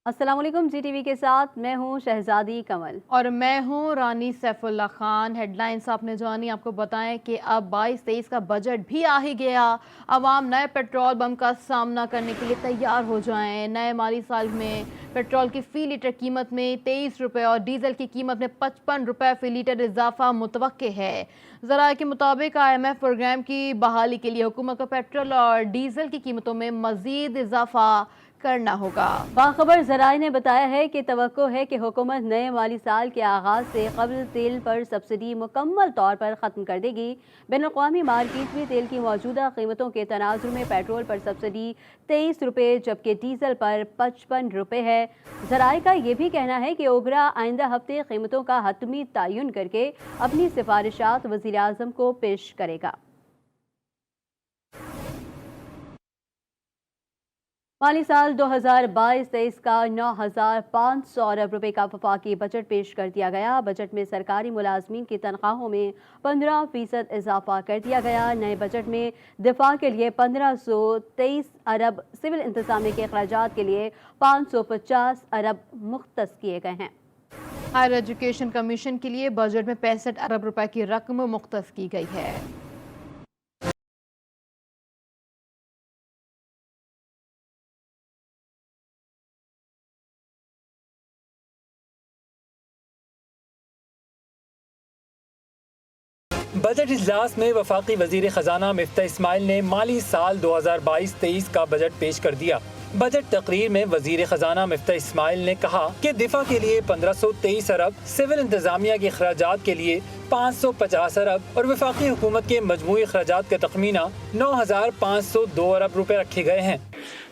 अस्सलाम वालेकुम। जी टीवी के साथ मैं हूं शहजादी कमल। और मैं हूं रानी सैफुल्ला खान। हेडलाइंस आपने जानी, आपको बताएं कि अब 22-23 का बजट भी आ ही गया। आवाम नए पेट्रोल बम का सामना करने के लिए तैयार हो जाएं। नए माली साल में पेट्रोल की फ़ी लीटर कीमत में 23 रुपये और डीजल की कीमत में 55 रुपये फ़ी लीटर इजाफा मुतवक्के है। ज़राए के मुताबिक IMF प्रोग्राम की बहाली के लिए हुकूमत को पेट्रोल और डीजल की कीमतों में मज़ीद इजाफा करना होगा। बाखबर ज़राए ने बताया है कि तवक्को है कि हुकूमत नए माली साल के आगाज़ से कबल तेल पर सब्सिडी मुकम्मल तौर पर ख़त्म कर देगी। बैनुल-अक़वामी मार्केट में तेल की मौजूदा कीमतों के तनाजुर में पेट्रोल पर सब्सिडी 23 रुपये जबकि डीजल पर 55 रुपये है। ज़राए का ये भी कहना है कि ओगरा आइंदा हफ्ते कीमतों का हतमी तयन करके अपनी सिफारिशात वज़ीर आज़म को पेश करेगा। माली साल 2022-23 का 9,500 अरब रुपए का वफाकी बजट पेश कर दिया गया। बजट में सरकारी मुलाजमीन की तनख्वाहों में 15% इजाफा कर दिया गया। नए बजट में दिफा के लिए 1523 अरब, सिविल इंतजामिया के अखराजात के लिए 550 अरब मुख्तस किए गए हैं। हायर एजुकेशन कमीशन के लिए बजट में 65 अरब रुपए की रकम मुख्तस की गई है। बजट इजलास में वफाकी वजीर खजाना मिफ्ता इस्माइल ने माली साल 2022-23 का बजट पेश कर दिया। बजट तकरीर में वजीर खजाना मिफ्ता इस्माइल ने कहा कि दिफा के लिए 1523 अरब, सिविल इंतजामिया के अखराजात के लिए 550 अरब और वफाकी हुकूमत के मजमूई अखराजात का तखमीना 9,502 अरब रुपए रखे गए हैं।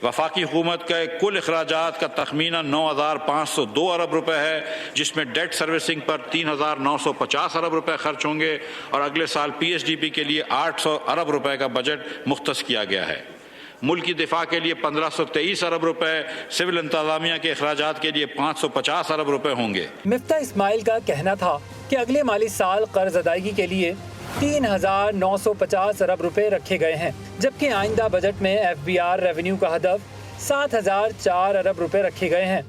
वफाकी हुकूमत के कुल अखराजात का तखमीना 9,502 अरब रुपए है, जिसमें डेट सर्विसिंग पर 3,950 अरब रुपए खर्च होंगे और अगले साल PSDP के लिए 800 अरब रुपए का बजट मुख्तस किया गया है। मुल्क की दिफा के लिए 1523 अरब रुपए, सिविल इंतजामिया के अखराजात के लिए 550 अरब रुपए होंगे। मिफ्ता इस्माइल का कहना था कि अगले माली साल कर्ज अदायगी के लिए 3,950 अरब रुपए रखे गए हैं, जबकि आइंदा बजट में FBR रेवेन्यू का हदफ 7,004 अरब रुपए रखे गए हैं।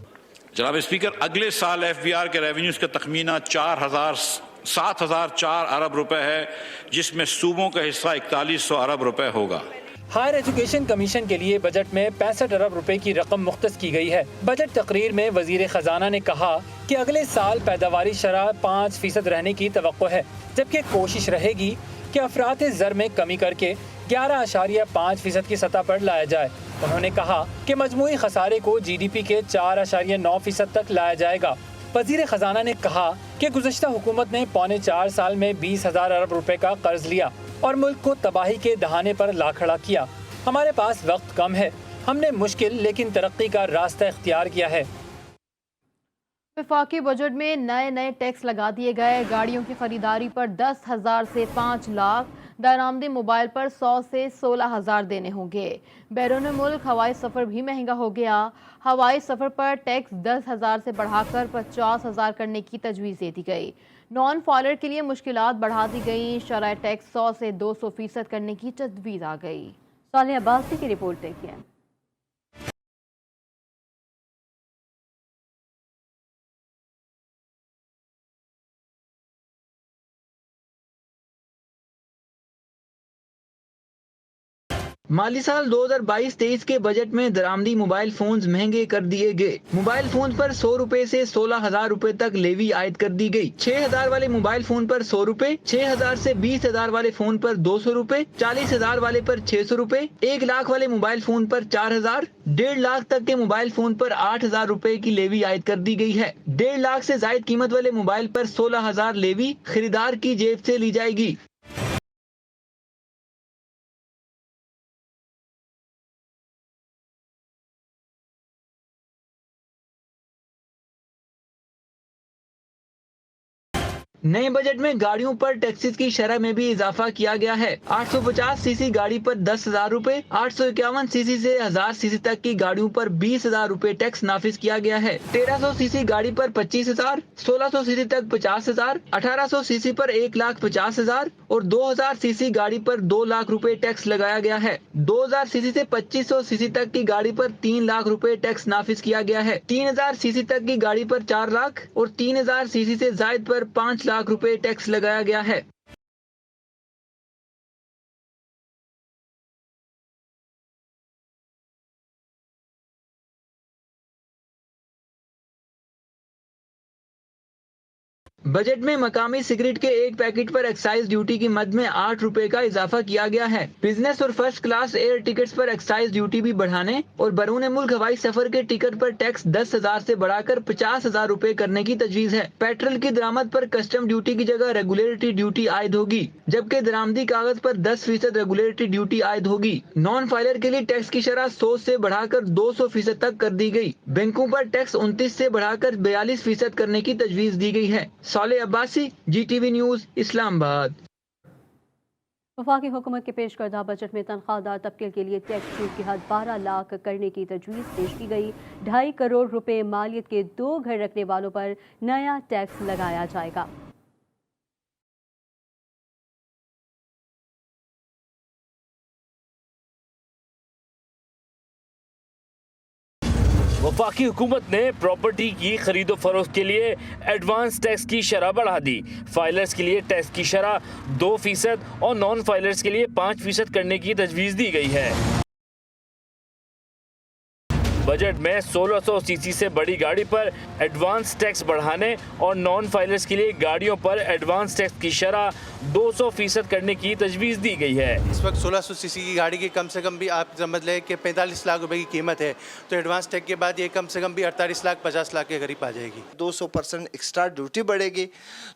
जनाब स्पीकर, अगले साल FBR के रेवेन्यूज का तखमीना 7,004 अरब रुपए है, जिसमें सूबों का हिस्सा 4100 अरब रुपए होगा। हायर एजुकेशन कमीशन के लिए बजट में 65 अरब रुपए की रकम मुख्तस की गई है। बजट तकरीर में वजीर खजाना ने कहा कि अगले साल पैदावारी शरह 5% रहने की तवक्को है, जबकि कोशिश रहेगी कि अफरात ज़र में कमी करके 11.5% की सतह पर लाया जाए। उन्होंने कहा कि मजमूई खसारे को GDP के 4.9% तक लाया जाएगा। वजीर खजाना ने कहा कि गुज़श्ता हुकूमत ने पौने 4 साल में 20,000 अरब रुपए का कर्ज लिया और मुल्क को तबाही के दहाने पर ला खड़ा किया। हमारे पास वक्त कम है, हमने मुश्किल लेकिन तरक्की का रास्ता इख्तियार किया है। वफाकी बजट में नए नए टैक्स लगा दिए गए। गाड़ियों की खरीदारी पर 10,000 से 5 लाख, दरामदी मोबाइल पर 100 से 16,000 देने होंगे। बैरून मुल्क हवाई सफ़र भी महंगा हो गया। हवाई सफ़र पर टैक्स 10,000 से बढ़ाकर 50,000 करने की तजवीज़ दे दी गई। नॉन फॉलोअर के लिए मुश्किलात बढ़ा दी गई। शरह टैक्स 100 से 200% करने की तजवीज़ आ गई। सालिया अब्बासी की रिपोर्ट देखिए। माली साल 2022-23 के बजट में दरामदी मोबाइल फोन्स महंगे कर दिए गए। मोबाइल फोन पर 100 रुपए से 16,000 रुपए तक लेवी आयद कर दी गई। 6,000 वाले मोबाइल फोन पर 100 रुपए, 6,000 से 20,000 वाले फोन पर 200 रुपए, 40,000 वाले पर 600 रुपए, 1 लाख वाले मोबाइल फोन पर 4,000, 1.5 लाख तक के मोबाइल फोन पर 8,000 रुपए की लेवी आयद कर दी गई है। 1.5 लाख से जायद कीमत वाले मोबाइल पर 16,000 लेवी खरीदार की जेब से ली जाएगी। नए बजट में गाड़ियों पर टैक्सेस की शरह में भी इजाफा किया गया है। 850 सीसी गाड़ी पर 10,000 रूपए, 851 सीसी से 1000 सीसी तक की गाड़ियों पर 20,000 रूपए टैक्स नाफिज किया गया है। 1300 सीसी गाड़ी पर 25,000, 1600 सीसी तक 50,000, 1800 सीसी पर 1,50,000 और 2000 सीसी गाड़ी पर 2 लाख रूपए टैक्स लगाया गया है। 2000 सीसी से 2500 सीसी तक की गाड़ी पर 3 लाख रूपए टैक्स नाफिज किया गया है। 3000 सीसी तक की गाड़ी पर 4 लाख और 3000 सीसी से जायद पर 5 लाख रुपए टैक्स लगाया गया है। बजट में मकामी सिगरेट के एक पैकेट पर एक्साइज ड्यूटी की मद में 8 रुपए का इजाफा किया गया है। बिजनेस और फर्स्ट क्लास एयर टिकट्स पर एक्साइज ड्यूटी भी बढ़ाने और बरूने मुल्क हवाई सफर के टिकट पर टैक्स 10,000 से बढ़ाकर 50,000 रूपए करने की तजवीज है। पेट्रोल की दरामद पर कस्टम ड्यूटी की जगह रेगुलेटरी ड्यूटी आयद होगी, जबकि दरामदी कागज पर 10% रेगुलेटरी ड्यूटी आयद होगी। नॉन फाइलर के लिए टैक्स की शरह 100 से बढ़ाकर 200% तक कर दी गई। बैंकों पर टैक्स 29 से बढ़ाकर 42% करने की तजवीज दी गई है। साले अब्बासी, GTV न्यूज, इस्लामाबाद। वफाकी हुकूमत के पेश करदा बजट में तनख्वाहदार तबके के लिए टैक्स छूट की हद 12 लाख करने की तजवीज़ पेश की गई। 2.5 करोड़ रुपए मालियत के 2 घर रखने वालों पर नया टैक्स लगाया जाएगा। वफाकी हुकूमत ने प्रॉपर्टी की खरीदो फरोख्त के लिए एडवांस टैक्स की शरह बढ़ा दी। फाइलर्स के लिए टैक्स की शरह 2% और नॉन फाइलर्स के लिए 5% करने की तजवीज़ दी गई है। बजट में 1600 सीसी से बड़ी गाड़ी पर एडवांस टैक्स बढ़ाने और नॉन फाइलर्स के लिए गाड़ियों पर एडवांस टैक्स की शरह 200% करने की तजवीज़ दी गई है। इस वक्त 1600 सीसी की गाड़ी की कम से कम भी आप समझ लें कि 45 लाख रुपए की कीमत है, तो एडवांस टैक्स के बाद ये कम से कम भी 48 लाख 50 लाख के करीब आ जाएगी। 200% एक्स्ट्रा ड्यूटी बढ़ेगी,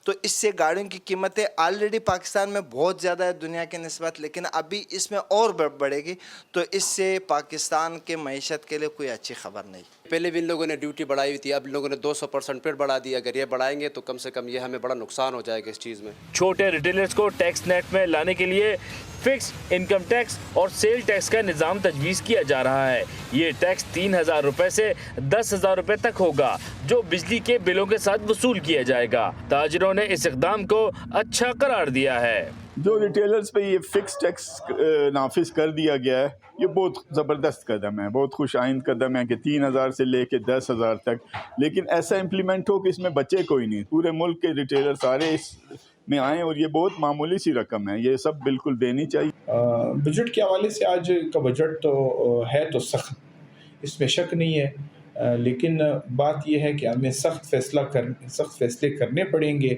तो इससे गाड़ियों की कीमतें ऑलरेडी पाकिस्तान में बहुत ज़्यादा है दुनिया के निस्बत, लेकिन अभी इसमें और बढ़ेगी, तो इससे पाकिस्तान के मईशत के लिए कोई अच्छी खबर नहीं। पहले भी इन लोगों ने ड्यूटी बढ़ाई हुई थी, अब इन लोगों ने 200% फिर बढ़ा दी। अगर ये बढ़ाएंगे तो कम से कम ये हमें बड़ा नुकसान हो जाएगा इस चीज़ में। छोटे रिटेलर्स को टैक्स नेट में लाने के लिए फिक्स इनकम टैक्स और सेल टैक्स का निज़ाम तजवीज़ किया जा रहा है। ये टैक्स 3,000 रुपए से 10,000 रुपए तक होगा, जो बिजली के बिलों के साथ वसूल किया जाएगा। ताजिरों ने इस इक़दाम को अच्छा करार दिया है। जो रिटेलर्स पे ये फिक्स टैक्स नाफिज कर दिया गया है, ये बहुत ज़बरदस्त कदम है, बहुत खुश आइंद कदम है कि 3,000 से लेके 10,000 तक, लेकिन ऐसा इम्प्लीमेंट हो कि इसमें बचे कोई नहीं, पूरे मुल्क के रिटेलर सारे इस में आए, और ये बहुत मामूली सी रकम है, ये सब बिल्कुल देनी चाहिए। बजट के हवाले से आज का बजट तो है तो सख्त, इसमें शक नहीं है, लेकिन बात यह है कि हमें सख्त फैसले करने पड़ेंगे,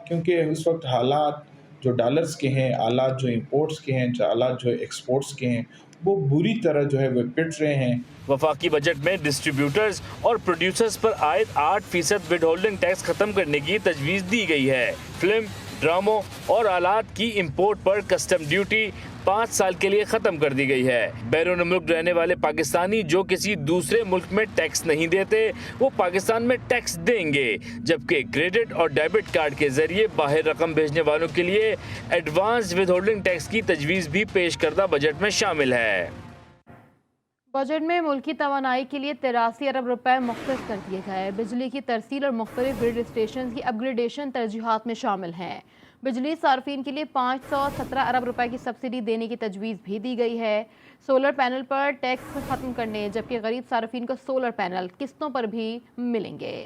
क्योंकि उस वक्त हालात जो डॉलर्स के हैं, हालात जो इंपोर्ट्स के हैं, हालात जो एक्सपोर्ट्स के हैं, वो बुरी तरह जो है वो पिट रहे हैं। वफाकी बजट में डिस्ट्रीब्यूटर्स और प्रोड्यूसर्स पर आयद 8% विद होल्डिंग टैक्स खत्म करने की तजवीज़ दी गई है। फिल्म, ड्रामों और आलात की इंपोर्ट पर कस्टम ड्यूटी 5 साल के लिए खत्म कर दी गई है। बैरून मुल्क रहने वाले पाकिस्तानी जो किसी दूसरे मुल्क में टैक्स नहीं देते, वो पाकिस्तान में टैक्स देंगे, जबकि क्रेडिट और डेबिट कार्ड के जरिए बाहर रकम भेजने वालों के लिए एडवांस विद होल्डिंग टैक्स की तजवीज़ भी पेश करदा बजट में शामिल है। बजट में मुल्की तवानाई के लिए 83 अरब रुपए मुख्तस कर दिए गए। बिजली की तरसील और मुख्तलिफ ग्रिड स्टेशन की अपग्रेडेशन तरजीहात में शामिल हैं। बिजली सार्फिन के लिए 517 अरब रुपए की सब्सिडी देने की तजवीज़ भी दी गई है। सोलर पैनल पर टैक्स खत्म करने, जबकि गरीब सार्फिन को सोलर पैनल किस्तों पर भी मिलेंगे।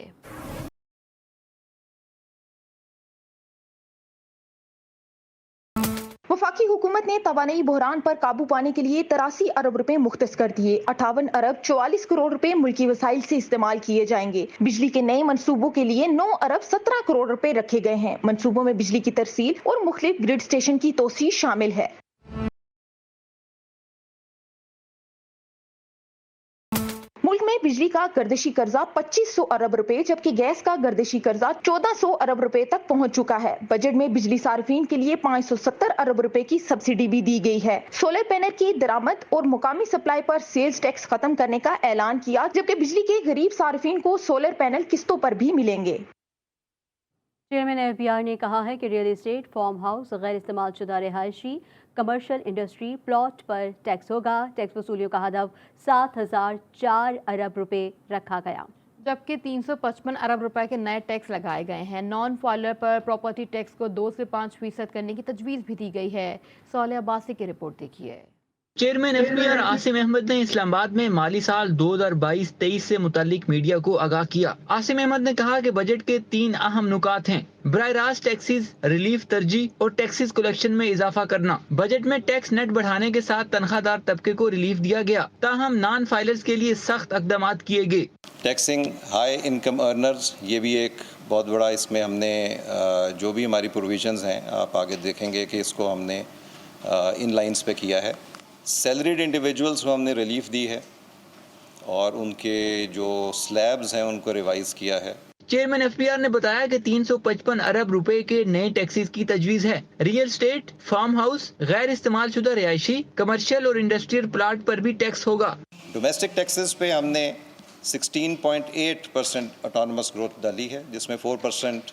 वफाकी हुकूमत ने तवानाई बहरान पर काबू पाने के लिए 83 अरब रुपए मुख्तस कर दिए। 58 अरब 44 करोड़ रुपए मुल्की वसाइल से इस्तेमाल किए जाएंगे। बिजली के नए मंसूबों के लिए 9 अरब 17 करोड़ रुपए रखे गए हैं। मंसूबों में बिजली की तरसील और मुख्तलिफ ग्रिड स्टेशन की तोसी शामिल है। मुल्क में बिजली का गर्दिशी कर्जा 2500 अरब रुपए, जबकि गैस का गर्दिशी कर्जा 1400 अरब रुपए तक पहुंच चुका है। बजट में बिजली सार्फिन के लिए 570 अरब रुपए की सब्सिडी भी दी गई है। सोलर पैनल की दरामद और मुकामी सप्लाई पर सेल्स टैक्स खत्म करने का ऐलान किया, जबकि बिजली के गरीब सार्फिन को सोलर पैनल किस्तों पर भी मिलेंगे। چیئرمین FBR نے کہا ہے کہ ریئل اسٹیٹ، فارم ہاؤس، غیر استعمال شدہ رہائشی، کمرشل انڈسٹری پلاٹ پر ٹیکس ہوگا۔ ٹیکس وصولیوں کا ہدف 7,004 ارب روپے رکھا گیا، جبکہ 355 ارب روپے کے نئے ٹیکس لگائے گئے ہیں۔ نان فائلر پر پراپرٹی ٹیکس کو 2 سے 5% کرنے کی تجویز بھی دی گئی ہے۔ صالح عباسی کی رپورٹ دیکھیے۔ چیئرمین FBR عاصم احمد نے اسلام آباد میں مالی سال 2022-23 سے متعلق میڈیا کو آگاہ کیا۔ عاصم احمد نے کہا کہ بجٹ کے 3 اہم نکات ہیں: براہ راست ٹیکسز ریلیف ترجیح اور ٹیکسز کلیکشن میں اضافہ کرنا۔ بجٹ میں ٹیکس نیٹ بڑھانے کے ساتھ تنخواہ دار طبقے کو ریلیف دیا گیا، تاہم نان فائلرز کے لیے سخت اقدامات کیے گئے۔ ٹیکسنگ ہائی انکم ارنرز، یہ بھی ایک بہت بڑا، اس میں ہم نے جو بھی ہماری پروویژنز ہیں، آپ آگے دیکھیں گے کہ اس کو ہم نے ان لائنز پہ کیا ہے۔ سیلریڈ انڈیویجولز کو ہم نے ریلیف دی ہے اور ان کے جو سلیبز ہیں ان کو ریوائز کیا ہے۔ چیئرمین FBR نے بتایا کہ 355 ارب روپے کے نئے ٹیکسز کی تجویز ہے۔ ریئل اسٹیٹ، فارم ہاؤس، غیر استعمال شدہ رہائشی، کمرشل اور انڈسٹریل پلاٹ پر بھی ٹیکس ہوگا۔ ڈومیسٹک ٹیکسز پہ ہم نے 16.8% آٹونومس گروتھ ڈالی ہے، جس میں 4%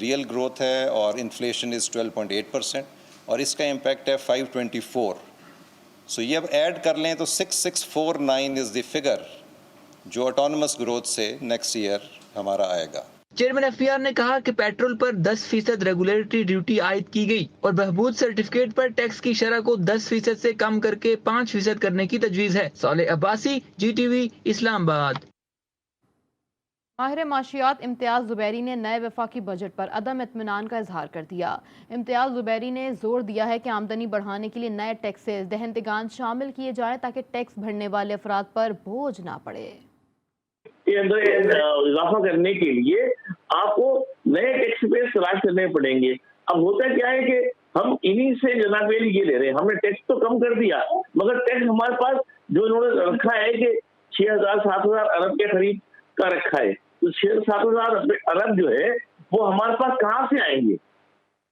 ریئل گروتھ ہے اور انفلیشن از 12.8%، اور اس کا امپیکٹ ہے 524۔ سو یہ اب ایڈ کر لیں تو 6649 از دی فگر جو آٹونومس گروتھ سے نیکسٹ ایئر ہمارا آئے گا۔ چیئرمین FBR نے کہا کہ پیٹرول پر 10% ریگولیٹری ڈیوٹی عائد کی گئی اور بہبود سرٹیفکیٹ پر ٹیکس کی شرح کو 10% سے کم کر کے 5% کرنے کی تجویز ہے۔ صالح عباسی، GTV، اسلام آباد۔ ماہر معاشیات امتیاز زبیری نے نئے وفاقی بجٹ پر عدم اطمینان کا اظہار کر دیا۔ امتیاز زبیری نے زور دیا ہے کہ آمدنی بڑھانے کے لیے نئے ٹیکسز دہندگان شامل کیے جائیں تاکہ ٹیکس بھرنے والے افراد پر بوجھ نہ پڑے۔ کے اندر اضافہ کرنے کے لیے آپ کو نئے ٹیکس بیس تلاش کرنے پڑیں گے۔ اب ہوتا کیا ہے کہ ہم انہی سے جناب یہ لے رہے ہیں، ہم نے ٹیکس تو کم کر دیا مگر ٹیکس ہمارے پاس جو انہوں نے رکھا ہے کہ 6,000-7,000 ارب کے قریب کا رکھا ہے، تو 6,000-7,000 ارب جو ہے وہ ہمارے پاس کہاں سے آئیں گے؟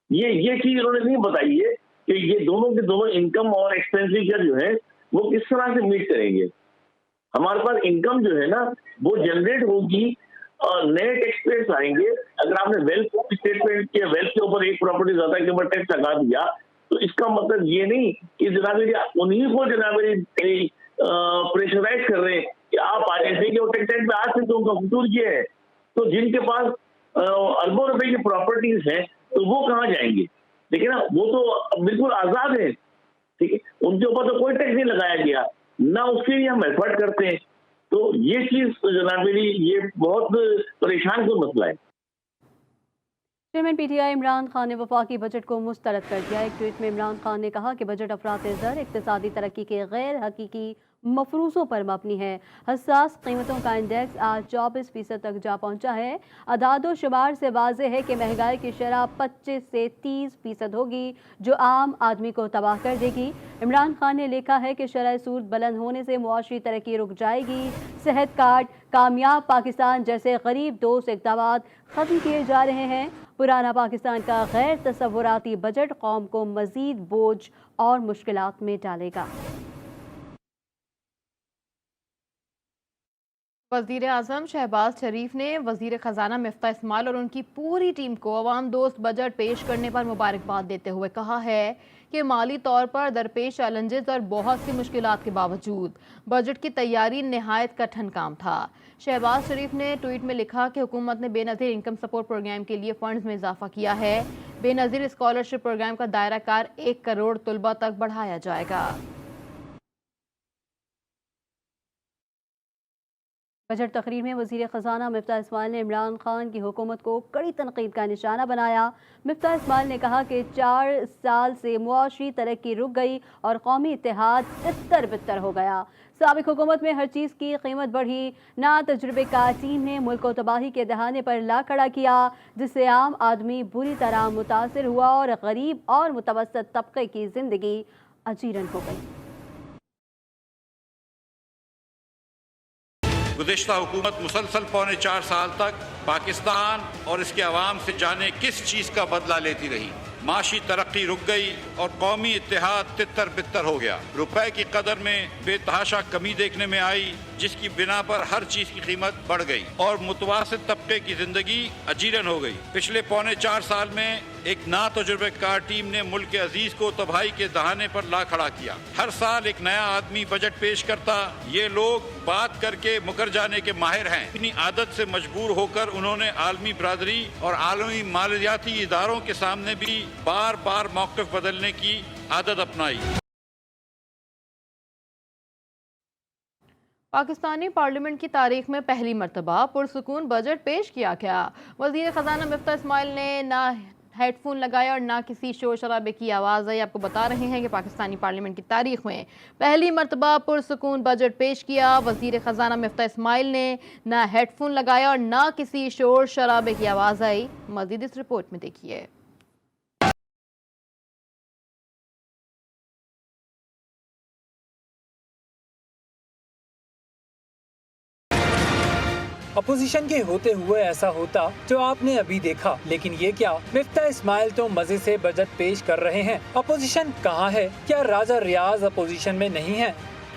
یہ چیز انہوں نے نہیں بتائی ہے کہ یہ دونوں کے دونوں انکم اور ایکسپینڈیچر جو ہے وہ کس طرح سے میٹ کریں گے۔ ہمارے پاس انکم جو ہے نا وہ جنریٹ ہوگی اور نئے ٹیکس پیئرس آئیں گے۔ اگر آپ نے ویلتھ اسٹیٹمنٹ کے ویلتھ کے اوپر ایک پراپرٹی زیادہ کے اوپر ٹیکس لگا دیا تو اس کا مطلب یہ نہیں کہ جناب انہیں کو جناب پریشرائز کر رہے ہیں کہ آپ ایسے کہ وہ ٹیکس پہ آ سکتے، ان کا فطور یہ ہے۔ تو جن کے پاس اربوں روپے کی پراپرٹیز ہیں تو وہ کہاں جائیں گے؟ لیکن وہ تو بالکل آزاد ہیں، ٹھیک ہے، ان کے اوپر تو کوئی ٹیکس نہیں لگایا گیا، نہ اس کے لیے ہم ایفرٹ کرتے ہیں۔ تو یہ چیز جناب یہ بہت پریشان کن مسئلہ ہے۔ چیئرمین PTI عمران خان نے وفاقی بجٹ کو مسترد کر دیا۔ ایک ٹویٹ میں عمران خان نے کہا کہ بجٹ افراط زر، اقتصادی ترقی کے غیر حقیقی مفروضوں پر مبنی ہے۔ حساس قیمتوں کا انڈیکس آج 24% تک جا پہنچا ہے۔ اعداد و شمار سے واضح ہے کہ مہنگائی کی شرح 25 سے 30% ہوگی جو عام آدمی کو تباہ کر دے گی۔ عمران خان نے لکھا ہے کہ شرح سود بلند ہونے سے معاشی ترقی رک جائے گی۔ صحت کارڈ، کامیاب پاکستان جیسے غریب دوست اقدامات ختم کیے جا رہے ہیں۔ پرانا پاکستان کا غیر تصوراتی بجٹ قوم کو مزید بوجھ اور مشکلات میں ڈالے گا۔ وزیر اعظم شہباز شریف نے وزیر خزانہ مفتاح اسماعیل اور ان کی پوری ٹیم کو عوام دوست بجٹ پیش کرنے پر مبارکباد دیتے ہوئے کہا ہے کہ مالی طور پر درپیش چیلنجز اور بہت سی مشکلات کے باوجود بجٹ کی تیاری نہایت کٹھن کام تھا۔ شہباز شریف نے ٹویٹ میں لکھا کہ حکومت نے بے نظیر انکم سپورٹ پروگرام کے لیے فنڈز میں اضافہ کیا ہے۔ بے نظیر اسکالرشپ پروگرام کا دائرہ کار 1 کروڑ طلبہ تک بڑھایا جائے گا۔ بجٹ تقریر میں وزیر خزانہ مفتاح اسماعیل نے عمران خان کی حکومت کو کڑی تنقید کا نشانہ بنایا۔ مفتاح اسماعیل نے کہا کہ 4 سال سے معاشی ترقی رک گئی اور قومی اتحاد تتر بتر ہو گیا۔ سابق حکومت میں ہر چیز کی قیمت بڑھی، نا تجربے کار ٹیم نے ملک کو تباہی کے دہانے پر لا کھڑا کیا، جس سے عام آدمی بری طرح متاثر ہوا اور غریب اور متوسط طبقے کی زندگی اجیرن ہو گئی۔ گزشتہ حکومت مسلسل 4.25 سال تک پاکستان اور اس کے عوام سے جانے کس چیز کا بدلہ لیتی رہی۔ माशी तरक्की रुक गई और कौमी इत्तेहाद तितर बितर हो गया। रुपए की कदर में बेतहाशा कमी देखने में आई, जिसकी बिना पर हर चीज की कीमत बढ़ गई और मुतवासित तबके की जिंदगी अजीरन हो गई। पिछले पौने 4 साल में एक नातजुर्बेकार टीम ने मुल्क के अजीज को तबाही के दहाने पर ला खड़ा किया। हर साल एक नया आदमी बजट पेश करता। ये लोग बात करके मुकर जाने के माहिर हैं। अपनी आदत से मजबूर होकर उन्होंने आलमी बरादरी और आलमी मालियाती इदारों के सामने भी बार बार मौक़िफ़ बदलने की आदत अपनाई। पाकिस्तानी पार्लियामेंट की तारीख में पहली मरतबा पुरसुकून बजट पेश किया गया। वज़ीर ख़जाना मिफ्ता इस्माइल ने ना हेडफोन लगाया और ना किसी शोर शराबे की आवाज़ आई। आपको बता रहे हैं कि पाकिस्तानी पार्लियामेंट की तारीख में पहली मरतबा पुरसुकून बजट पेश किया। वज़ीर ख़जाना मिफ्ता इस्माइल ने ना हेडफोन लगाया और ना किसी शोर शराबे की आवाज़ आई। मज़ीद इस रिपोर्ट में देखिए। अपोजिशन के होते हुए ऐसा होता जो आपने अभी देखा, लेकिन ये क्या, मिफ्ता इस्माइल तो मजे से बजट पेश कर रहे हैं। अपोजिशन कहाँ है? क्या राजा रियाज अपोजिशन में नहीं है?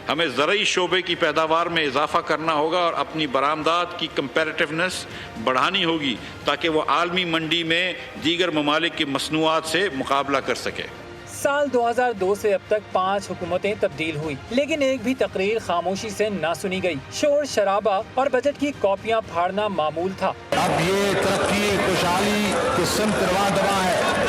हमें ज़रूरी शोबे की पैदावार में इजाफा करना होगा और अपनी बरामदात की कंपैरेटिवनेस बढ़ानी होगी ताकि वो आलमी मंडी में दीगर ममालिक की मसनूआत से मुकाबला कर सके। साल 2002 से अब तक 5 हुकूमतें तब्दील हुई, लेकिन एक भी तकरीर खामोशी से ना सुनी गई। शोर शराबा और बजट की कॉपियां फाड़ना मामूल था। अब ये तरक्की खुशहाली की सिमत रवां दवा है।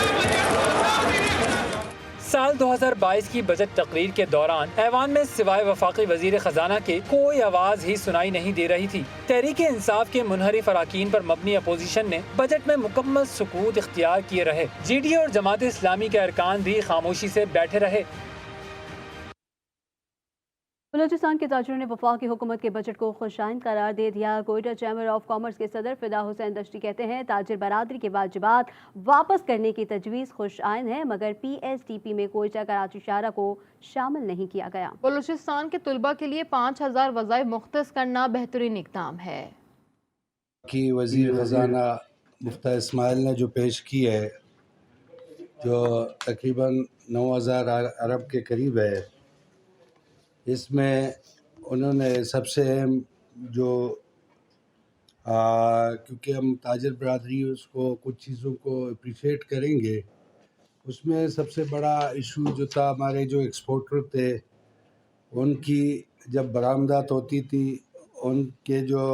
साल 2022 की बजट तकरीर के दौरान ऐवान में सिवाय वफाकी वजीर खजाना के कोई आवाज ही सुनाई नहीं दे रही थी। तहरीक इंसाफ के मुनहरिफ अराकीन पर मबनी अपोजिशन ने बजट में मुकम्मल सुकूत इख्तियार किए रहे। GD और जमात इस्लामी के अरकान भी खामोशी से बैठे रहे। बलूचिस्तान के ताजरों ने वफाकी हुकूमत के बजट को खुशाइन करार दे दिया। कोयटा चैम्बर ऑफ कॉमर्स के सदर फिदा हुसैन दश्ती कहते हैं ताजिर बरादरी के वाजिबात वापस करने की तजवीज़ खुशाइन है, मगर PSTP में कोयटा कराची शाहरा को शामिल नहीं किया गया। बलूचिस्तान के तुलबा के लिए 5000 वज़ाइफ मुख्तस करना बेहतरीन इक़दाम है कि वज़ीर ख़जाना मुफ्ता इस्माइल ने जो पेश की है, जो तकरीबन 9000 अरब के करीब है, इसमें उन्होंने सबसे अहम जो क्योंकि हम ताजिर बरादरी उसको कुछ चीज़ों को अप्रिशिएट करेंगे, उसमें सबसे बड़ा इशू जो था हमारे जो एक्सपोर्टर थे उनकी जब बरामदात होती थी उनके जो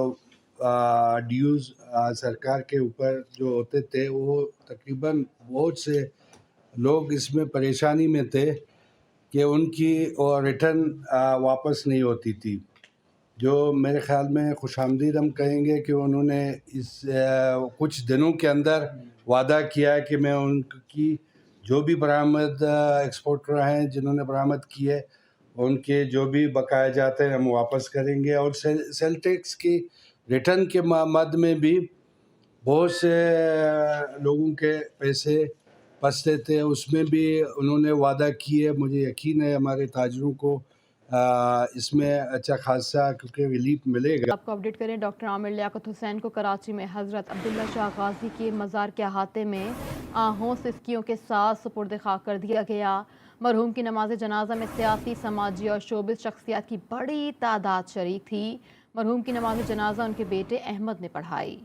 ड्यूज़ सरकार के ऊपर जो होते थे वो तकरीबन बहुत से लोग इसमें परेशानी में थे कि उनकी और रिटर्न वापस नहीं होती थी। जो मेरे ख़्याल में खुशामदीद हम कहेंगे कि उन्होंने इस कुछ दिनों के अंदर वादा किया है कि मैं उनकी जो भी बरामद एक्सपोर्टर हैं जिन्होंने बरामद की है उनके जो भी बकाया जाते हैं हम वापस करेंगे। और सेल टैक्स की रिटर्न के मद में भी बहुत से लोगों के पैसे फंसते थे, उसमें भी उन्होंने वादा किए। मुझे यकीन है हमारे ताजरों को इसमें अच्छा खासा क्योंकि रिलीफ मिलेगा। आपको अपडेट करें, डॉक्टर आमिर लियाकत हुसैन को कराची में हज़रत अब्दुल्ला शाह गाजी के मज़ार के अहाते में आहों सिस्कियों के साथ सुपुर्द खाक कर दिया गया। मरहूम की नमाज जनाजा में सियासी, समाजी और शोबिस शख्सियात की बड़ी तादाद शरीक थी। मरहूम की नमाज जनाजा उनके बेटे अहमद ने पढ़ाई।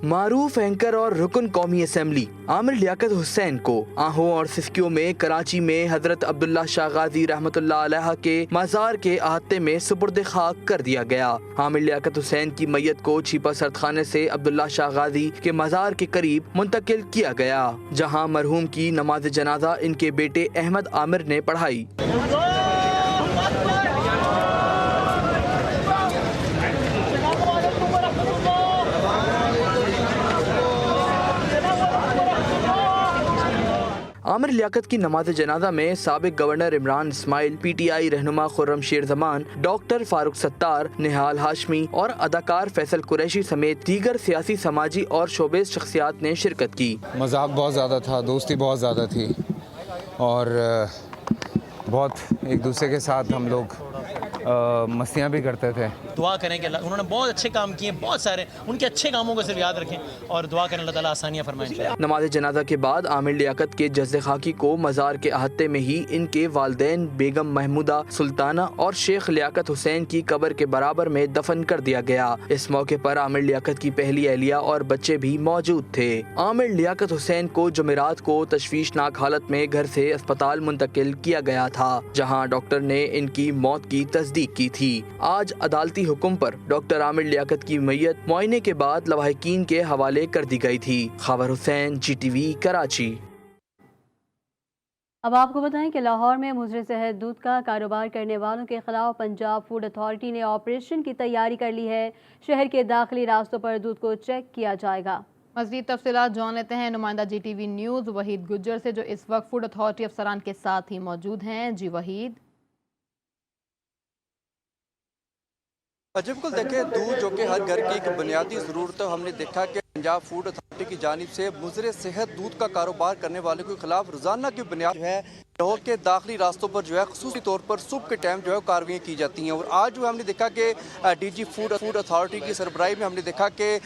मारूफ एंकर और रुकन कौमी असम्बली आमिर लियाकत हुसैन को आहों और सिस्कियों में कराची में हजरत अब्दुल्ला शाह गाजी रहमतुल्लाह अलैह के मज़ार के अहाते में सुपुर्द खाक कर दिया गया। आमिर लियाकत हुसैन की मैयत को छीपा सरदखाने से अब्दुल्ला शाह गाजी के मज़ार के करीब मुंतकिल किया गया, जहाँ मरहूम की नमाज जनाजा इनके बेटे अहमद आमिर ने पढ़ाई। आमिर लियाकत की नमाज जनाजा में साबिक गवर्नर इमरान इस्माइल, PTI रहनुमा खुर्रम शेर जमान, डॉक्टर फारूक सत्तार, निहाल हाशमी और अदाकार फैसल कुरैशी समेत दीगर सियासी, समाजी और शोबेज शख्सियात ने शिरकत की। मजाक बहुत ज़्यादा था, दोस्ती बहुत ज़्यादा थी और बहुत एक दूसरे के साथ हम लोग मस्तियाँ भी करते थे। दुआ करें कि उन्होंने बहुत अच्छे काम किए, बहुत सारे, उनके अच्छे कामों को सिर्फ याद रखें और दुआ करें अल्लाह ताला आसानियाँ फरमाएं। नमाज जनाजा के बाद आमिर लियाकत के जज़्ज़े खाकी को मज़ार के अहाते में ही इनके वालिदैन बेगम महमूदा सुल्ताना और शेख लियाकत हुसैन की कब्र के बराबर में दफन कर दिया गया। इस मौके पर आमिर लियाकत की पहली अहलिया और बच्चे भी मौजूद थे। आमिर लियाकत हुसैन को जुमेरात को तशवीशनाक हालत में घर से अस्पताल मुंतकिल किया गया था, जहाँ डॉक्टर ने इनकी मौत की तस्दीक की थी। आज अदालती हुक्म पर डॉक्टर आमिर लियाकत की मैयत मुआयने के बाद लवाहिकीन के हवाले कर दी गई थी। खबर हुसैन, GTV कराची। अब आपको बताएं कि लाहौर में मुजरे सेहत दूध का कारोबार करने वालों के खिलाफ पंजाब फूड अथॉरिटी ने ऑपरेशन की तैयारी कर ली है। शहर के दाखिली रास्तों पर दूध को चेक किया जाएगा। मज़ीद तफसीलात जान लेते हैं नुमाइंदा GTV न्यूज़ वहीद गुज्जर से, जो इस वक्त फूड अथॉरिटी अफसरान के साथ ही मौजूद हैं। जी वहीद। बिल्कुल देखें, दूध जो कि हर घर की एक बुनियादी ज़रूरत है। हमने देखा कि पंजाब फूड अथॉरिटी की जानिब से मुजरे सेहत दूध का कारोबार करने वालों के खिलाफ रोज़ाना की बुनियाद जो है लाहौर के दाखिली रास्तों पर जो है ख़ुसूसी तौर पर सुबह के टाइम जो है कार्रवाइयाँ की जाती हैं। और आज जो है हमने देखा कि DG फूड अथॉरिटी की सरबराही में हमने देखा कि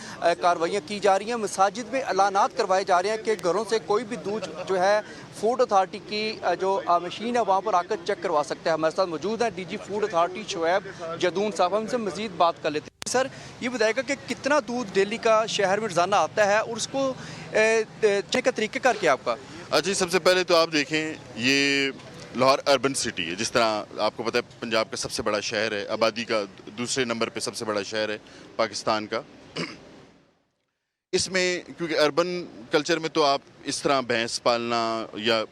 कार्रवाइयाँ की जा रही हैं। मसाजिद में ऐलानात करवाए जा रहे हैं कि घरों से कोई भी दूध जो है फूड अथॉरिटी की जो मशीन है वहाँ पर आकर चेक करवा सकता है। हमारे साथ मौजूद है DG food authority Shoaib Jadoon साहब, हमसे मज़ीद बात कर लेते हैं। सर, ये बताएगा कि कितना दूध डेली का शहर में रोज़ाना आता है और उसको चेक का तरीक़ेकार क्या आपका? जी, सबसे पहले तो आप देखें, ये लाहौर अर्बन सिटी है। जिस तरह आपको पता है पंजाब का सबसे बड़ा शहर है, आबादी का दूसरे नंबर पे सबसे बड़ा शहर है पाकिस्तान का। इसमें क्योंकि अर्बन कल्चर में तो आप इस तरह भैंस पालना या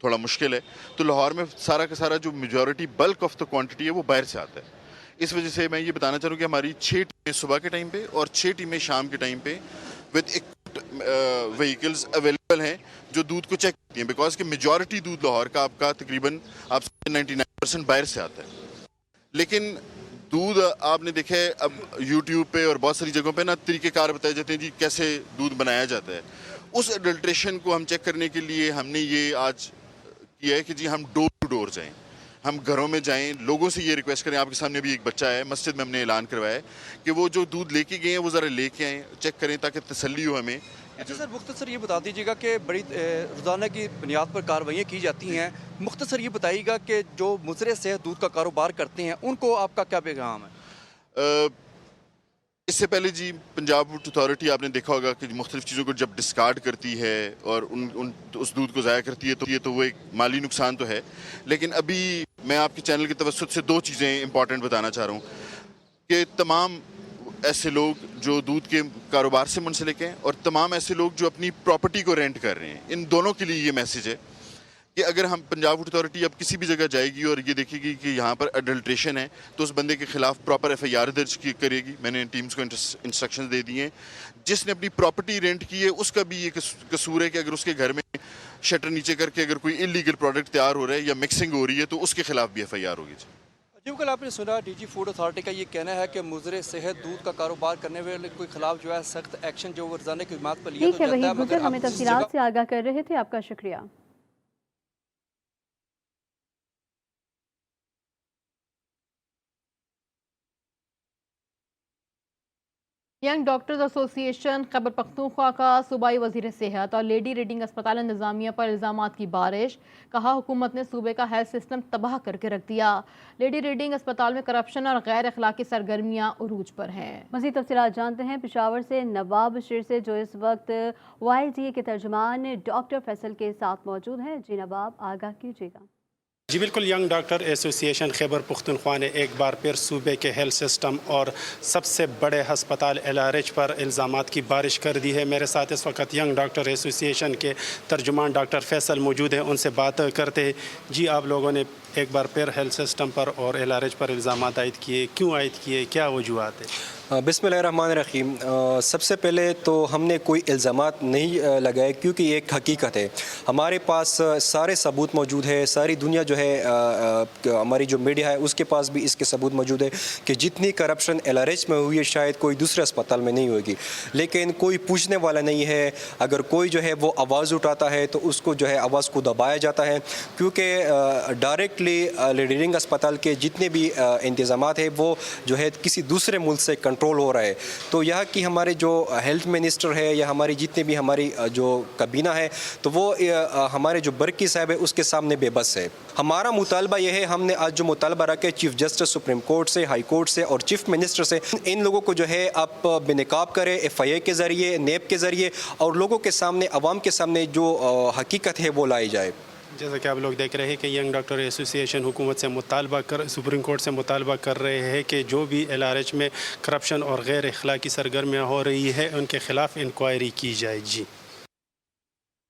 थोड़ा मुश्किल है, तो लाहौर में सारा का सारा जो majority bulk of the quantity है वो बाहर से आता है। इस वजह से मैं ये बताना चाहूँ कि हमारी 6 टीमें सुबह के टाइम पे और 6 टीमें शाम के टाइम पे विद व्हीकल्स अवेलेबल हैं जो दूध को चेक करती हैं। बिकॉज कि मेजॉरिटी दूध लाहौर का आपका तकरीबन आप 99% बाहर से आता है। लेकिन दूध आपने देखा है अब यूट्यूब पे और बहुत सारी जगहों पे ना तरीक़ेकार बताए जाते हैं जी कैसे दूध बनाया जाता है। उस अडल्ट्रेशन को हम चेक करने के लिए हमने ये आज किया है कि जी हम डोर टू डोर जाएं, हम घरों में जाएं, लोगों से ये रिक्वेस्ट करें। आपके सामने भी एक बच्चा है, मस्जिद में हमने ऐलान करवाया है कि वो जो दूध लेके गए हैं वो ज़रा लेके आएँ, चेक करें ताकि तसल्ली हो हमें। अच्छा सर, मुख्तसर ये बता दीजिएगा कि बड़ी रोज़ाना की बुनियाद पर कार्रवाइयाँ की जाती हैं। मुख्तसर ये बताइएगा कि जो मुजरे सेहत दूध का कारोबार करते हैं उनको आपका क्या पैगाम है? इससे पहले जी पंजाब फूड अथॉरिटी आपने देखा होगा कि मुख्तलिफ चीज़ों को जब डिस्कार्ड करती है और उस दूध को ज़ाया करती है तो वो एक माली नुकसान तो है। लेकिन अभी मैं आपके चैनल की तवज्जुह से 2 चीज़ें इंपॉर्टेंट बताना चाह रहा हूँ कि तमाम ऐसे लोग जो दूध के कारोबार से मुंसलिक हैं और तमाम ऐसे लोग जो अपनी प्रॉपर्टी को रेंट कर रहे हैं, इन दोनों के लिए ये मैसेज है कि अगर हम पंजाब फूड अथॉरिटी अब किसी भी जगह जाएगी और ये देखेगी कि यहाँ पर अडल्ट्रेशन है तो उस बंदे के खिलाफ प्रॉपर FIR दर्ज करेगी। मैंने टीम्स को इंस्ट्रक्शंस दे दिए हैं। जिसने अपनी प्रॉपर्टी रेंट की है उसका भी ये कसूर है कि अगर उसके घर में शटर नीचे करके अगर कोई इलीगल प्रोडक्ट तैयार हो रहा है या मिक्सिंग हो रही है तो उसके खिलाफ भी FIR होगी। जी, कल आपने सुना DG फूड अथॉरिटी का ये कहना है कि मुजरे सेहत दूध का कारोबार करने वाले के खिलाफ जो है सख्त एक्शन जो रोज़ाना की बुनियाद पर लिया ठीक है। वही गुजर हमें तफसीलात से आगाह कर रहे थे, आपका शुक्रिया। Young doctors association Khyber Pakhtunkhwa का सूबाई वज़ीर सेहत और लेडी रीडिंग अस्पताल निज़ामिया पर इल्ज़ामात की बारिश। कहा हुकूमत ने सूबे का हेल्थ सिस्टम तबाह करके रख दिया। लेडी रीडिंग अस्पताल में करप्शन और गैर अखलाकी सरगर्मियाँ उरूज पर हैं। मज़ीद तफसीलात जानते हैं पेशावर से नवाब बशीर से, जो इस वक्त YLTA के तर्जुमान डॉक्टर फैसल के साथ मौजूद हैं। जी नवाब, आगाह कीजिएगा। जी बिल्कुल, young doctor association Khyber Pakhtunkhwa ने एक बार फिर सूबे के हेल्थ सिस्टम और सबसे बड़े हस्पताल LRH पर इल्ज़ामात की बारिश कर दी है। मेरे साथ इस वक्त यंग डॉक्टर एसोसिएशन के तर्जुमान डॉक्टर फैसल मौजूद हैं, उनसे बात करते हैं। जी, आप लोगों ने एक बार फिर हेल्थ सिस्टम पर और LRH पर इल्ज़ामात आयद किए, क्यों आयद किए, क्या वजूहत है? بسم اللہ الرحمن الرحیم۔ سب سے پہلے تو ہم نے کوئی الزامات نہیں لگائے، کیونکہ یہ ایک حقیقت ہے۔ ہمارے پاس سارے ثبوت موجود ہے، ساری دنیا جو ہے ہماری جو میڈیا ہے اس کے پاس بھی اس کے ثبوت موجود ہے کہ جتنی کرپشن LRH میں ہوئی ہے شاید کوئی دوسرے اسپتال میں نہیں ہوگی، لیکن کوئی پوچھنے والا نہیں ہے۔ اگر کوئی جو ہے وہ آواز اٹھاتا ہے تو اس کو جو ہے آواز کو دبایا جاتا ہے، کیونکہ ڈائریکٹلی لیڈرنگ اسپتال کے جتنے بھی انتظامات ہیں وہ جو ہے کسی دوسرے ملک سے کنٹرول ہو رہا ہے۔ تو یہاں کی ہمارے جو ہیلتھ منسٹر ہے یا ہماری جتنے بھی ہماری جو کابینہ ہے تو وہ ہمارے جو برکی صاحب ہے اس کے سامنے بے بس ہے۔ ہمارا مطالبہ یہ ہے، ہم نے آج جو مطالبہ رکھا چیف جسٹس سپریم کورٹ سے، ہائی کورٹ سے اور چیف منسٹر سے، ان لوگوں کو جو ہے آپ بے نقاب کرے، FIA کے ذریعے، نیب کے ذریعے، اور لوگوں کے سامنے، عوام کے سامنے جو حقیقت ہے وہ لائی جائے۔ جیسا کہ آپ لوگ دیکھ رہے ہیں کہ ینگ ڈاکٹر ایسوسی ایشن حکومت سے سپریم کورٹ سے مطالبہ کر رہے ہیں کہ جو بھی LRH میں کرپشن اور غیر اخلاقی سرگرمیاں ہو رہی ہے ان کے خلاف انکوائری کی جائے۔ جی،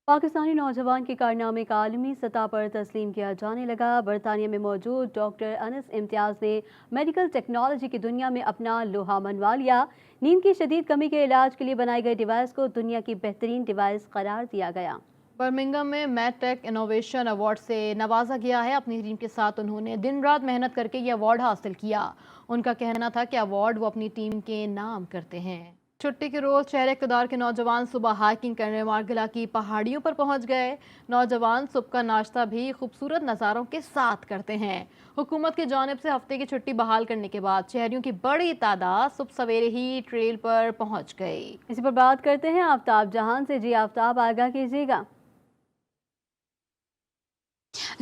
پاکستانی نوجوان کے کارنامے کا عالمی سطح پر تسلیم کیا جانے لگا۔ برطانیہ میں موجود ڈاکٹر انس امتیاز نے میڈیکل ٹیکنالوجی کی دنیا میں اپنا لوہا منوا لیا۔ نیند کی شدید کمی کے علاج کے لیے بنائی گئی ڈیوائس کو دنیا کی بہترین ڈیوائس قرار دیا گیا۔ برمنگم میں میڈ ٹیک انوویشن ایوارڈ سے نوازا گیا ہے۔ اپنی ٹیم کے ساتھ انہوں نے دن رات محنت کر کے یہ ایوارڈ حاصل کیا۔ ان کا کہنا تھا کہ ایوارڈ وہ اپنی ٹیم کے نام کرتے ہیں۔ چھٹی کے روز شہر اقتدار کے نوجوان صبح ہائکنگ کرنے مارگلا کی پہاڑیوں پر پہنچ گئے۔ نوجوان صبح کا ناشتہ بھی خوبصورت نظاروں کے ساتھ کرتے ہیں۔ حکومت کی جانب سے ہفتے کی چھٹی بحال کرنے کے بعد شہریوں کی بڑی تعداد صبح سویرے ہی ٹریل پر پہنچ گئی۔ اسی پر بات کرتے ہیں آفتاب جہان سے۔ جی آفتاب، آگاہ کیجیے گا۔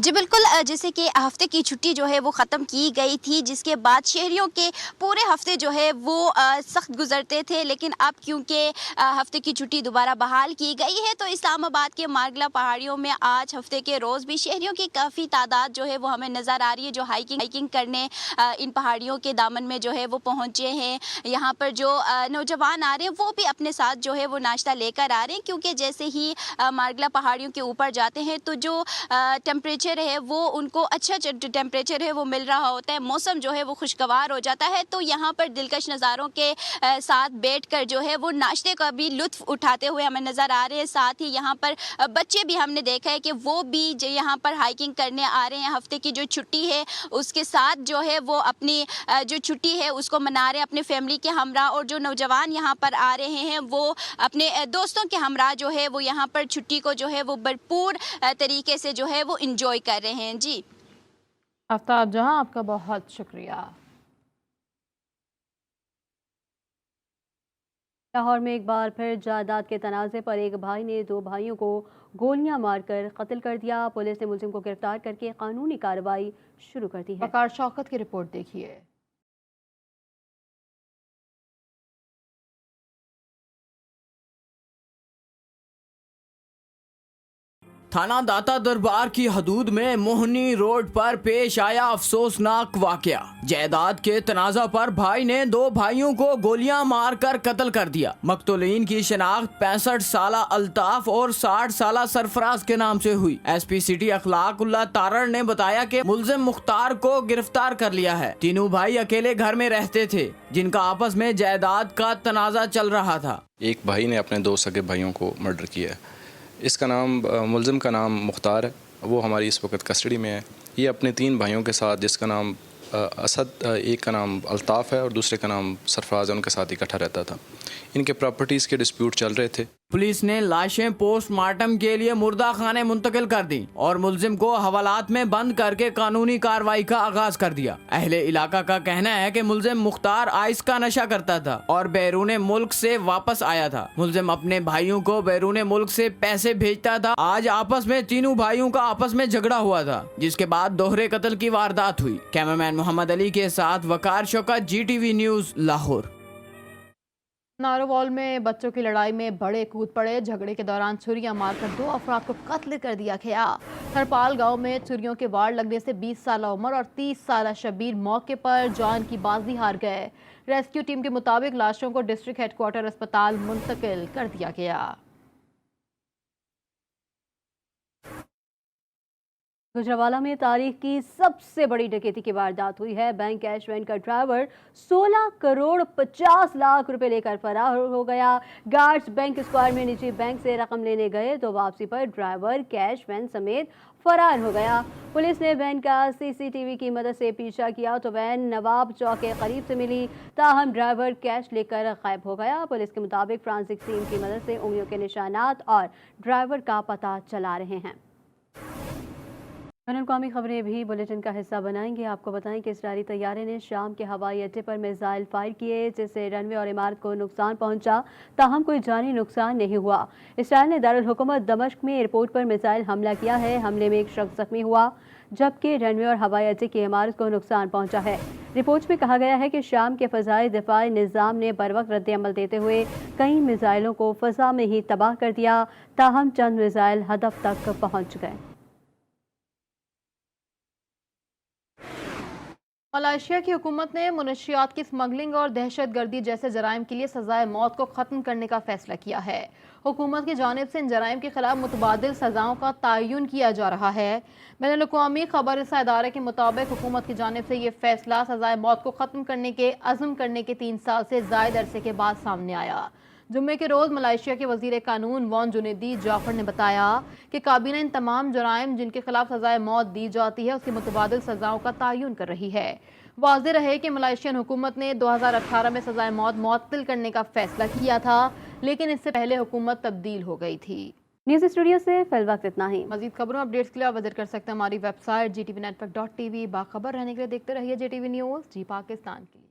جی بالکل، جیسے کہ ہفتے کی چھٹی جو ہے وہ ختم کی گئی تھی، جس کے بعد شہریوں کے پورے ہفتے جو ہے وہ سخت گزرتے تھے، لیکن اب کیونکہ ہفتے کی چھٹی دوبارہ بحال کی گئی ہے تو اسلام آباد کے مارگلا پہاڑیوں میں آج ہفتے کے روز بھی شہریوں کی کافی تعداد جو ہے وہ ہمیں نظر آ رہی ہے، جو ہائکنگ کرنے ان پہاڑیوں کے دامن میں جو ہے وہ پہنچے ہیں۔ یہاں پر جو نوجوان آ رہے ہیں وہ بھی اپنے ساتھ جو ہے وہ ناشتہ لے کر آ رہے ہیں، کیونکہ جیسے ہی مارگلا پہاڑیوں کے اوپر جاتے ہیں تو جو ٹیمپریچر ہے وہ ان کو اچھا ٹیمپریچر ہے وہ مل رہا ہوتا ہے، موسم جو ہے وہ خوشگوار ہو جاتا ہے، تو یہاں پر دلکش نظاروں کے ساتھ بیٹھ کر جو ہے وہ ناشتے کا بھی لطف اٹھاتے ہوئے ہمیں نظر آ رہے ہیں۔ ساتھ ہی یہاں پر بچے بھی ہم نے دیکھا ہے کہ وہ بھی یہاں پر ہائکنگ کرنے آ رہے ہیں۔ ہفتے کی جو چھٹی ہے اس کے ساتھ جو ہے وہ اپنی جو چھٹی ہے اس کو منا رہے ہیں اپنے فیملی کے ہمراہ، اور جو نوجوان یہاں پر آ رہے ہیں وہ اپنے دوستوں کے ہمراہ جو ہے وہ یہاں پر چھٹی کو جو ہے وہ بھرپور طریقے سے جو ہے وہ انجوائے کر رہے ہیں۔ جی آفتاب جہاں، آپ کا بہت شکریہ۔ لاہور میں ایک بار پھر جائیداد کے تنازع پر ایک بھائی نے دو بھائیوں کو گولیاں مار کر قتل کر دیا۔ پولیس نے ملزم کو گرفتار کر کے قانونی کارروائی شروع کر دی ہے۔ وقار شوکت کی رپورٹ دیکھیے۔ تھانہ داتا دربار کی حدود میں موہنی روڈ پر پیش آیا افسوسناک واقعہ۔ جائیداد کے تنازع پر بھائی نے دو بھائیوں کو گولیاں مار کر قتل کر دیا۔ مقتولین کی شناخت 65 سالہ الطاف اور 60 سالہ سرفراز کے نام سے ہوئی۔ SP سٹی اخلاق اللہ تارڑ نے بتایا کہ ملزم مختار کو گرفتار کر لیا ہے۔ تینوں بھائی اکیلے گھر میں رہتے تھے جن کا آپس میں جائیداد کا تنازع چل رہا تھا۔ ایک بھائی نے اپنے دو سگے بھائیوں کو مرڈر کیا ہے۔ اس کا نام، ملزم کا نام مختار ہے، وہ ہماری اس وقت کسٹڈی میں ہے۔ یہ اپنے 3 بھائیوں کے ساتھ، جس کا نام اسد، ایک کا نام الطاف ہے اور دوسرے کا نام سرفراز ہے، ان کے ساتھ اکٹھا رہتا تھا۔ ان کے پراپرٹیز کے ڈسپیوٹ چل رہے تھے۔ پولیس نے لاشیں پوسٹ مارٹم کے لیے مردہ خانے منتقل کر دیں اور ملزم کو حوالات میں بند کر کے قانونی کارروائی کا آغاز کر دیا۔ اہل علاقہ کا کہنا ہے کہ ملزم مختار آئس کا نشہ کرتا تھا اور بیرون ملک سے واپس آیا تھا۔ ملزم اپنے بھائیوں کو بیرون ملک سے پیسے بھیجتا تھا۔ آج آپس میں تینوں بھائیوں کا آپس میں جھگڑا ہوا تھا، جس کے بعد دوہرے قتل کی واردات ہوئی۔ کیمرمین محمد علی کے ساتھ وقار شوکت، GTV نیوز، لاہور۔ ناروال میں بچوں کی لڑائی میں بڑے کود پڑے۔ جھگڑے کے دوران چھریاں مار کر 2 افراد کو قتل کر دیا گیا۔ ہرپال گاؤں میں چھریوں کے وار لگنے سے 20 سالہ عمر اور 30 سالہ شبیر موقع پر جان کی بازی ہار گئے۔ ریسکیو ٹیم کے مطابق لاشوں کو ڈسٹرکٹ ہیڈ کوارٹر اسپتال منتقل کر دیا گیا۔ गुजरावाला में तारीख की सबसे बड़ी डकैती की वारदात हुई है। बैंक कैश वैन का ड्राइवर 16 करोड़ 50 लाख रुपए लेकर फरार हो गया। गार्ड्स बैंक स्क्वायर में निजी बैंक से रकम लेने गए तो वापसी पर ड्राइवर कैश वैन समेत फरार हो गया। पुलिस ने वैन का सीसीटीवी की मदद से पीछा किया तो वैन नवाब चौक के करीब से मिली, ताहम ड्राइवर कैश लेकर गायब हो गया। पुलिस के मुताबिक फ्रांसिक टीम की मदद से उंगलियों के निशानात और ड्राइवर का पता चला रहे हैं। बैनुल-अक़वामी खबरें भी बुलेटिन का हिस्सा बनाएंगे। आपको बताएं कि इसराइली तैयारे ने शाम के हवाई अड्डे पर मिसाइल फायर किए जिससे रनवे और इमारत को नुकसान पहुंचा, ताहम कोई जानी नुकसान नहीं हुआ। इसराइल ने दारुल हुकूमत दमिश्क में एयरपोर्ट पर मिसाइल हमला किया है। हमले में एक शख्स जख्मी हुआ जबकि रनवे और हवाई अड्डे की इमारत को नुकसान पहुंचा है। रिपोर्ट में कहा गया है कि शाम के फ़ज़ाई दिफाई निज़ाम ने बरवक्त रद्द-ए-अमल देते हुए कई मिसाइलों को फ़ज़ा में ही तबाह कर दिया, ताहम चंद मिसाइल हदफ तक पहुँच गए। मलेशिया की हुकूमत ने मुनशियात की स्मगलिंग और दहशत गर्दी जैसे जराइम के लिए सजाए मौत को ख़त्म करने का फैसला किया है। हुकूमत की जानिब से इन जराइम के खिलाफ मुतबादिल सजाओं का तयन किया जा रहा है। बैनुल-अक़वामी खबर रसा इदारे के मुताबिक हुकूमत की जानिब से ये फैसला सजाए मौत को ख़त्म करने के अज़्म करने के 3 साल से ज़ायद अरसे के बाद सामने आया। जुम्मे के रोज़ मलेशिया के वज़ीर कानून वॉन जुनेदी जाफर ने बताया कि काबीना इन तमाम जराइम जिनके खिलाफ सजाए मौत दी जाती है उसकी मुतबादिल सजाओं का तयन कर रही है। वाज़ेह रहे कि मलेशियन हुकूमत ने 2018 में सजाए मौत मुअत्तल करने का फैसला किया था, लेकिन इससे पहले हुकूमत तब्दील हो गई थी। न्यूज़ स्टूडियो से फिल वक्त इतना ही। मज़ीद खबरों अपडेट्स के लिए आप विजिट कर सकते हैं हमारी वेबसाइट GTVnetwork.tv। बाखबर रहने के लिए देखते रहिए JTV न्यूज़, जी पाकिस्तान की।